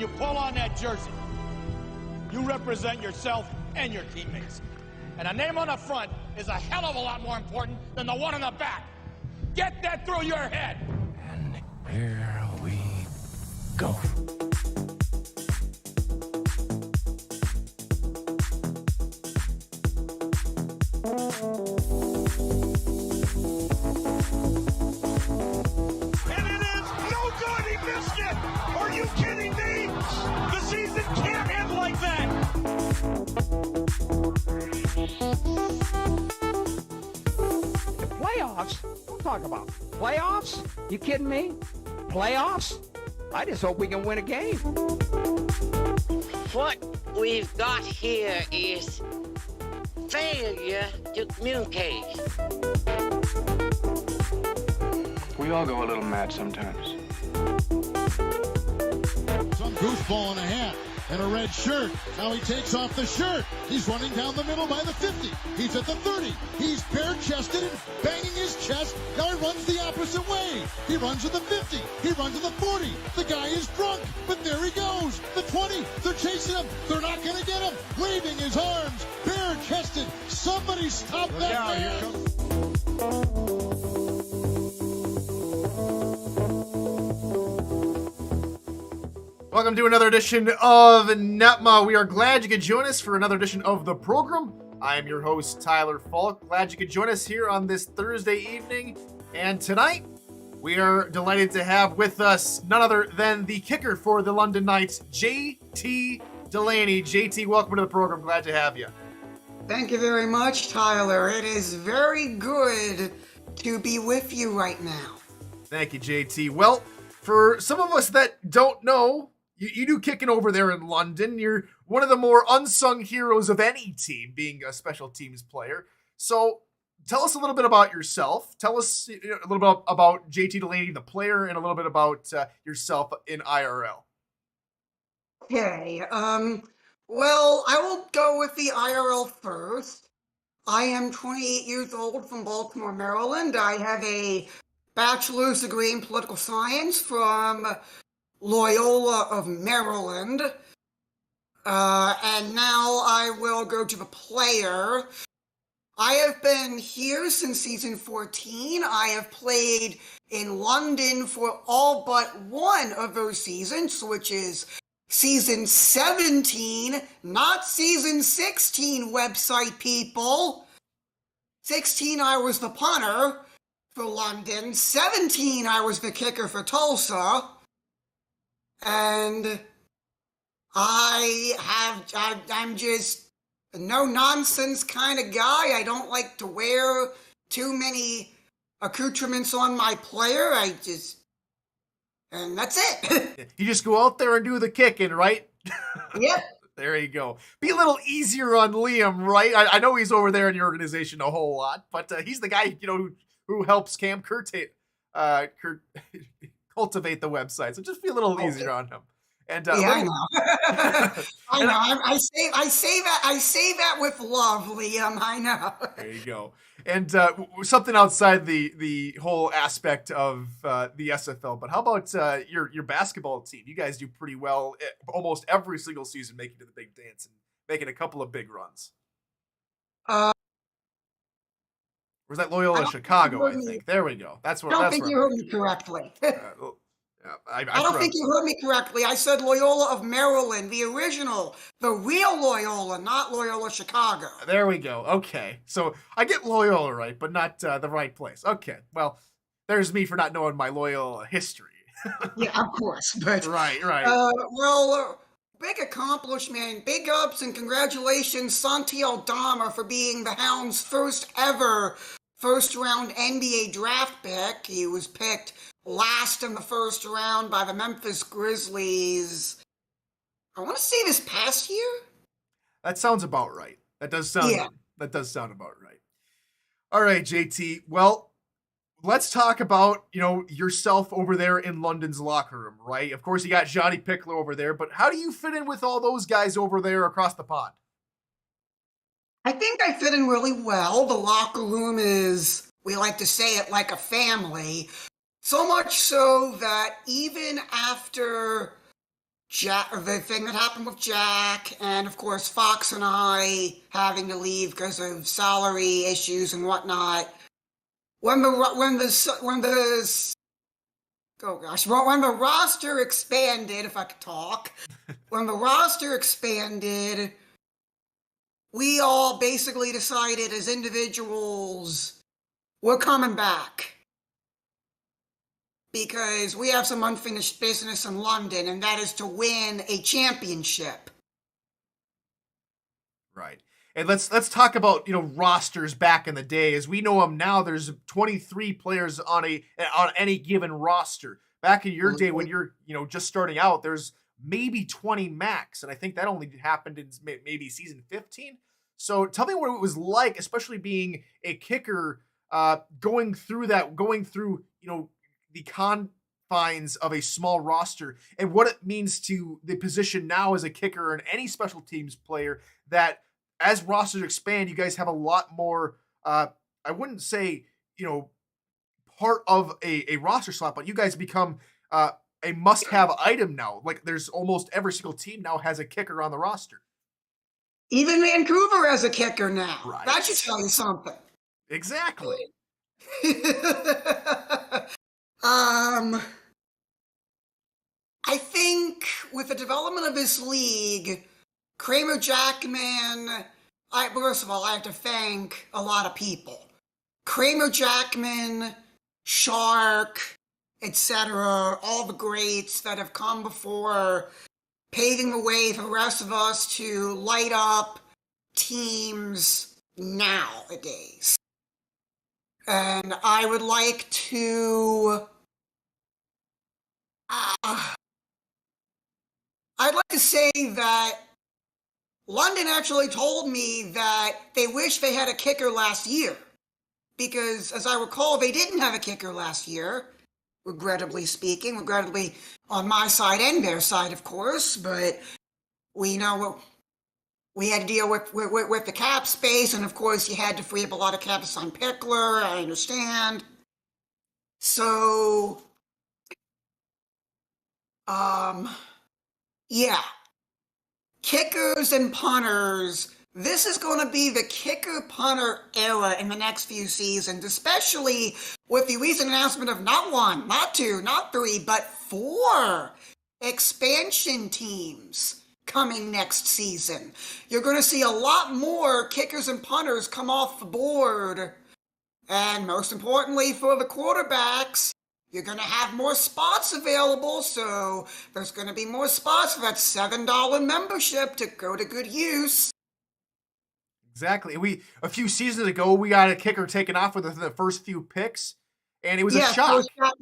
you pull on that jersey, you represent yourself and your teammates. And a name on the front is a hell of a lot more important than the one on the back. Get that through your head. And here we go. And it is no good. He missed it. Are you kidding me? The season can't end like that. The playoffs? Don't talk about playoffs. You kidding me? Playoffs? I just hope we can win a game. What we've got here is failure to communicate. We all go a little mad sometimes. Some goofball in a hat and a red shirt. Now he takes off the shirt. He's running down the middle by the 50. He's at the 30. He's bare-chested and banging his chest. Now he runs the opposite way. He runs to the 50. He runs to the 40. The guy is drunk, but there he goes. The 20. They're chasing him. They're not going to get him. Waving his arms. Bare-chested. Somebody stop that man. Welcome to another edition of NETMA. We are glad you could join us for another edition of the program. I am your host, Tyler Falk. Glad you could join us here on this Thursday evening. And tonight, we are delighted to have with us none other than the kicker for the London Knights, JT Dulany. JT, welcome to the program. Glad to have you. Thank you very much, Tyler. It is very good to be with you right now. Thank you, JT. Well, for some of us that don't know, you do kicking over there in London. You're one of the more unsung heroes of any team, being a special teams player. So tell us a little bit about yourself. Tell us a little bit about JT Dulany, the player, and a little bit about yourself in IRL. Okay, well, I will go with the IRL first. I am 28 years old from Baltimore, Maryland. I have a bachelor's degree in political science from Loyola of Maryland. And now I will go to the player. I have been here since season 14. I have played in London for all but one of those seasons, which is season 17, not season 16, website people. 16, I was the punter for London. 17, I was the kicker for Tulsa. And I'm just a no-nonsense kind of guy. I don't like to wear too many accoutrements on my player. And that's it. You just go out there and do the kicking, right? Yep. There you go. Be a little easier on Liam, right? I know he's over there in your organization a whole lot, but he's the guy, who helps Cam cultivate the website. So just be a little easier on him. And yeah, I know. I know. I say that with love, Liam. I know. There you go. And something outside the whole aspect of the SFL, but how about your basketball team? You guys do pretty well almost every single season, making it to the big dance and making a couple of big runs. Or was that Loyola Chicago, I think? There we go. That's what. I don't think you heard me correctly. I don't think you heard me correctly. I said Loyola of Maryland, the original, the real Loyola, not Loyola Chicago. There we go. Okay. So I get Loyola right, but not the right place. Okay. Well, there's me for not knowing my Loyola history. Yeah, of course. But, right. Big accomplishment, big ups, and congratulations, Santi Aldama, for being the Hounds' first ever first-round NBA draft pick. He was picked last in the first round by the Memphis Grizzlies. I want to say this past year. That sounds about right. That does sound about right. All right, JT. Well, let's talk about, yourself over there in London's locker room, right? Of course, you got Johnny Pickler over there, but how do you fit in with all those guys over there across the pond? I think I fit in really well. The locker room is, we like to say it, like a family. So much so that even after the thing that happened with Jack, and of course Fox and I having to leave because of salary issues and whatnot. When the roster expanded, if I could talk, when the roster expanded, we all basically decided as individuals we're coming back. Because we have some unfinished business in London, and that is to win a championship. Right. And let's talk about, rosters back in the day. As we know them now, there's 23 players on any given roster. Back in your day when you're, just starting out, there's maybe 20 max, and I think that only happened in maybe season 15. So tell me what it was like, especially being a kicker, going through the confines of a small roster, and what it means to the position now as a kicker and any special teams player, that as rosters expand, you guys have a lot more, I wouldn't say, part of a roster slot, but you guys become a must-have item now. Like, there's almost every single team now has a kicker on the roster. Even Vancouver has a kicker now. Right. That should tell you something. Exactly. I think with the development of this league, Kramer Jackman, first of all, I have to thank a lot of people. Kramer Jackman, Shark, etc., all the greats that have come before, paving the way for the rest of us to light up teams nowadays. And I would like to... I'd like to say that London actually told me that they wish they had a kicker last year. Because, as I recall, they didn't have a kicker last year, regrettably speaking. Regrettably on my side and their side, of course. But we know we had to deal with the cap space, and of course you had to free up a lot of cap to sign Pickler, I understand. So, yeah. Kickers and punters, this is going to be the kicker-punter era in the next few seasons, especially with the recent announcement of not 1, not 2, not 3, but 4 expansion teams coming next season. You're going to see a lot more kickers and punters come off the board. And most importantly for the quarterbacks, you're going to have more spots available, so there's going to be more spots for that $7 membership to go to good use. Exactly. A few seasons ago, we got a kicker taken off within the first few picks, and it was a shock. That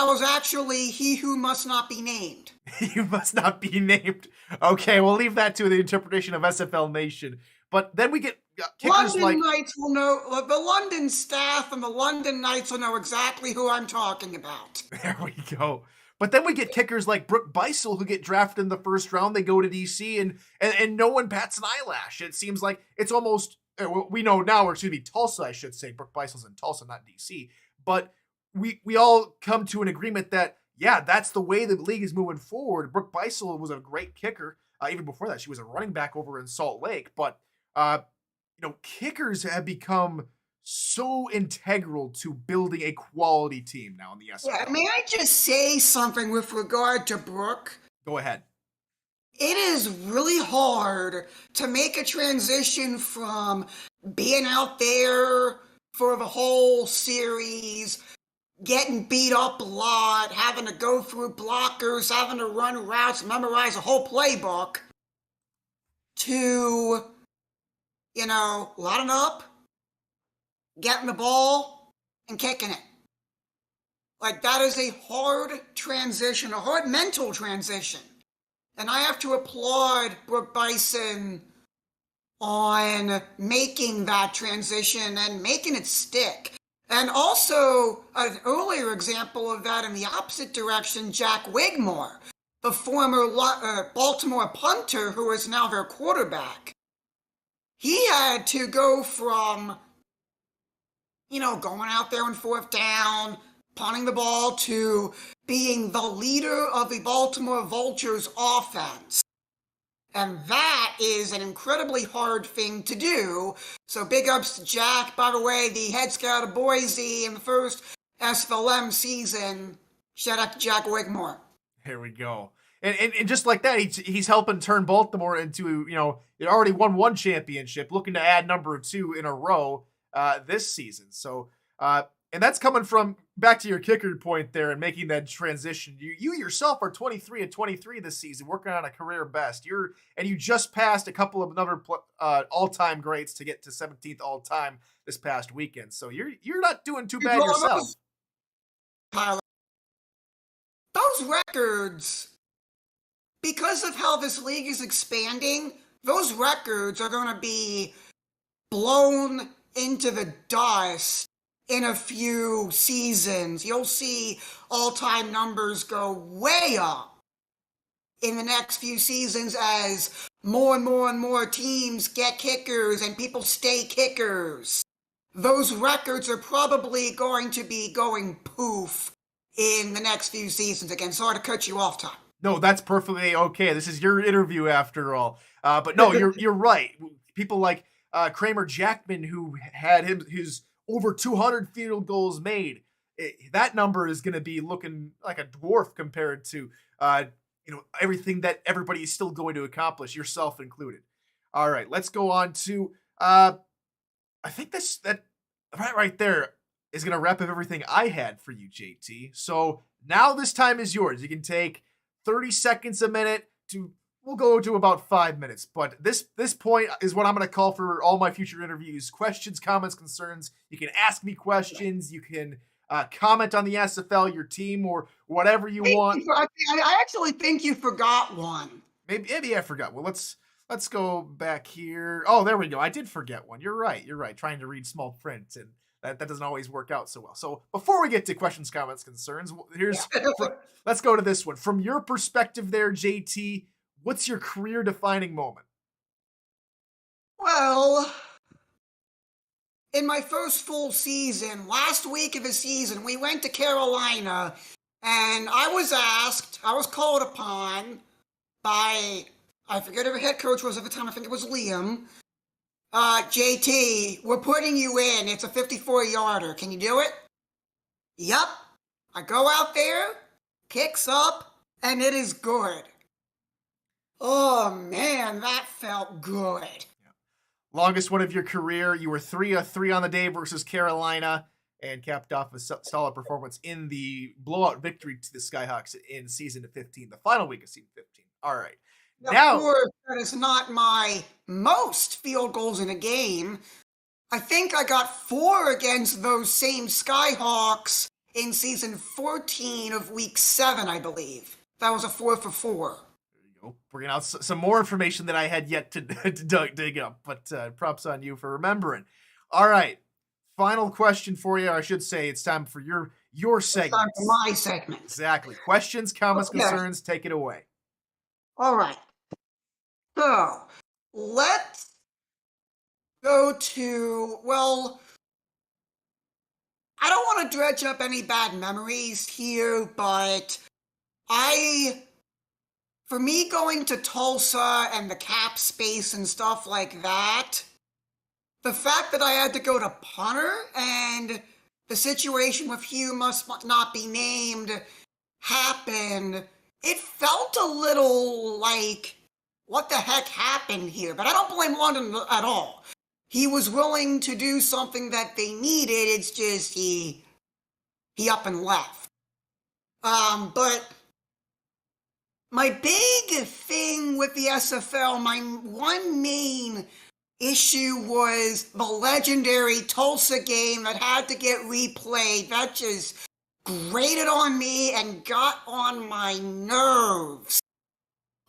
was actually he who must not be named. You must not be named. Okay, we'll leave that to the interpretation of SFL Nation. But then we get kickers Knights will know, the London staff and the London Knights will know exactly who I'm talking about. There we go. But then we get kickers like Brooke Beisel who get drafted in the first round. They go to DC and no one bats an eyelash. It seems like it's almost, we know now, or excuse me, Tulsa, I should say. Brooke Beisel's in Tulsa, not DC. But we all come to an agreement that, yeah, that's the way the league is moving forward. Brooke Beisel was a great kicker. Even before that, she was a running back over in Salt Lake. But, kickers have become so integral to building a quality team now in the SFL. Yeah, may I just say something with regard to Brooke? Go ahead. It is really hard to make a transition from being out there for the whole series, getting beat up a lot, having to go through blockers, having to run routes, memorize a whole playbook, to, lining up, getting the ball, and kicking it. Like, that is a hard transition, a hard mental transition. And I have to applaud Brooke Bison on making that transition and making it stick. And also, an earlier example of that in the opposite direction, Jack Wigmore, the former Baltimore punter who is now their quarterback. He had to go from, going out there on fourth down, punting the ball, to being the leader of the Baltimore Vultures offense. And that is an incredibly hard thing to do. So big ups to Jack, by the way, the head scout of Boise in the first SFLM season. Shout out to Jack Wigmore. Here we go. And just like that, he's helping turn Baltimore into, it already won one championship, looking to add number 2 in a row this season. So, and that's coming from, back to your kicker point there and making that transition. You yourself are 23-23 this season, working on a career best. You just passed a couple of other all-time greats to get to 17th all-time this past weekend. So you're not doing too bad yourself. Tyler, those records, because of how this league is expanding, those records are going to be blown into the dust in a few seasons. You'll see all-time numbers go way up in the next few seasons as more and more and more teams get kickers and people stay kickers. Those records are probably going to be going poof in the next few seasons. Again, sorry to cut you off, Tom. No, that's perfectly okay. This is your interview after all. But no, you're right. People like Kramer Jackman, who had his over 200 field goals made, that number is going to be looking like a dwarf compared to everything that everybody is still going to accomplish, yourself included. All right, let's go on to I think that right there is going to wrap up everything I had for you, JT. So now this time is yours. You can take 30 seconds a minute we'll go to about 5 minutes, but this point is what I'm going to call for all my future interviews. Questions, comments, concerns. You can ask me questions. You can comment on the SFL, your team, or whatever you want. I actually think you forgot one. Maybe I forgot. Well, let's go back here. Oh, there we go. I did forget one. You're right. Trying to read small print, and that doesn't always work out so well. So before we get to questions, comments, concerns, let's go to this one. From your perspective there, JT, what's your career-defining moment? Well, in my first full season, last week of the season, we went to Carolina, and I was called upon by, I forget who the head coach was at the time, I think it was Liam. JT, we're putting you in. It's a 54-yarder. Can you do it? Yup. I go out there, kicks up, and it is good. Oh, man, that felt good. Yeah. Longest one of your career. You were 3-3 on the day versus Carolina and capped off a solid performance in the blowout victory to the Skyhawks in season 15, the final week of season 15. All right. Now, of course, that is not my most field goals in a game. I think I got 4 against those same Skyhawks in season 14 of week 7, I believe. That was a 4 for 4. Bringing out some more information that I had yet to dig up, but props on you for remembering. All right, final question for you. I should say it's time for your segment. It's time for my segment. Exactly. Questions, comments, concerns. Take it away. All right. So let's go to, well, I don't want to dredge up any bad memories here, but for me going to Tulsa and the cap space and stuff like that, the fact that I had to go to punter and the situation with Hugh must not be named happened, it felt a little like, what the heck happened here? But I don't blame London at all. He was willing to do something that they needed. It's just he up and left. But my big thing with the SFL, my one main issue was the legendary Tulsa game that had to get replayed. That just grated on me and got on my nerves.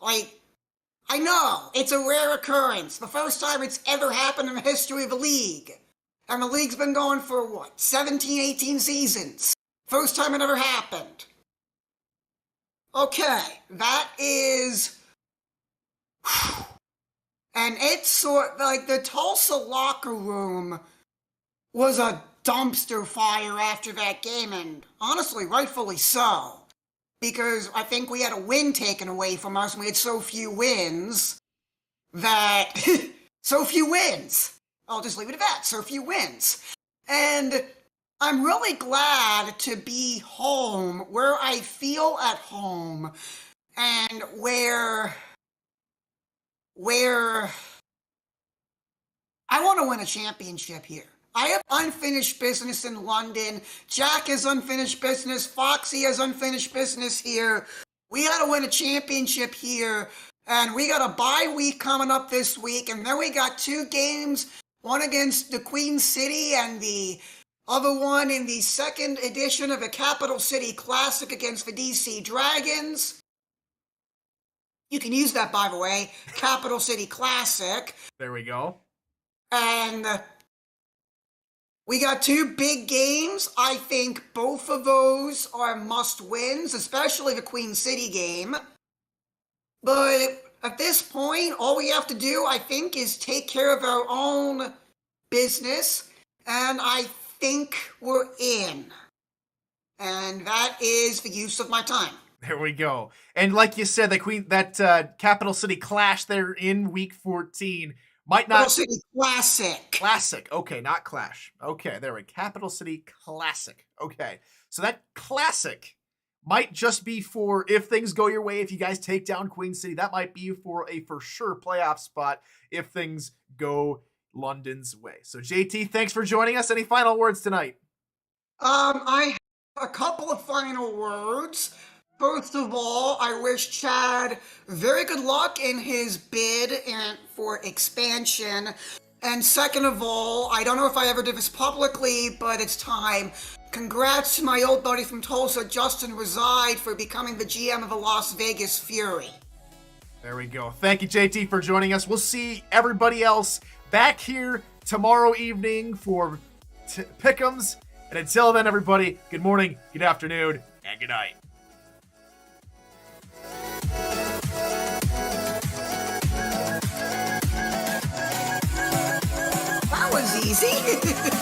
Like, I know, it's a rare occurrence. The first time it's ever happened in the history of the league. And the league's been going for, 17, 18 seasons. First time it ever happened. Okay, that is... And it's like the Tulsa locker room was a dumpster fire after that game, and honestly, rightfully so. because I think we had a win taken away from us, and we had so few wins that... so few wins. I'll just leave it at that. So few wins. And I'm really glad to be home, where I feel at home, and where I want to win a championship here. I have unfinished business in London. Jack has unfinished business. Foxy has unfinished business here. We got to win a championship here. And we got a bye week coming up this week. And then we got 2 games, one against the Queen City and the other one in the second edition of the Capital City Classic against the DC Dragons. You can use that, by the way. Capital City Classic. There we go. And we got 2 big games. I think both of those are must-wins, especially the Queen City game. But at this point, all we have to do, I think, is take care of our own business. And I think we're in. And that is the use of my time. There we go. And like you said, that Capital City Clash there in Week 14 might not... Capital City Classic. Classic. Okay, not Clash. Okay, there we go. Capital City Classic. Okay, so that Classic might just be for if things go your way, if you guys take down Queen City. That might be for a for sure playoff spot if things go London's way. So JT, thanks for joining us. Any final words tonight? I have a couple of final words. First of all, I wish Chad very good luck in his bid for expansion. And second of all, I don't know if I ever did this publicly, but it's time. Congrats to my old buddy from Tulsa, Justin Reside, for becoming the GM of the Las Vegas Fury. There we go. Thank you, JT, for joining us. We'll see everybody else back here tomorrow evening for Pick'ems. And until then, everybody, good morning, good afternoon, and good night. That was easy.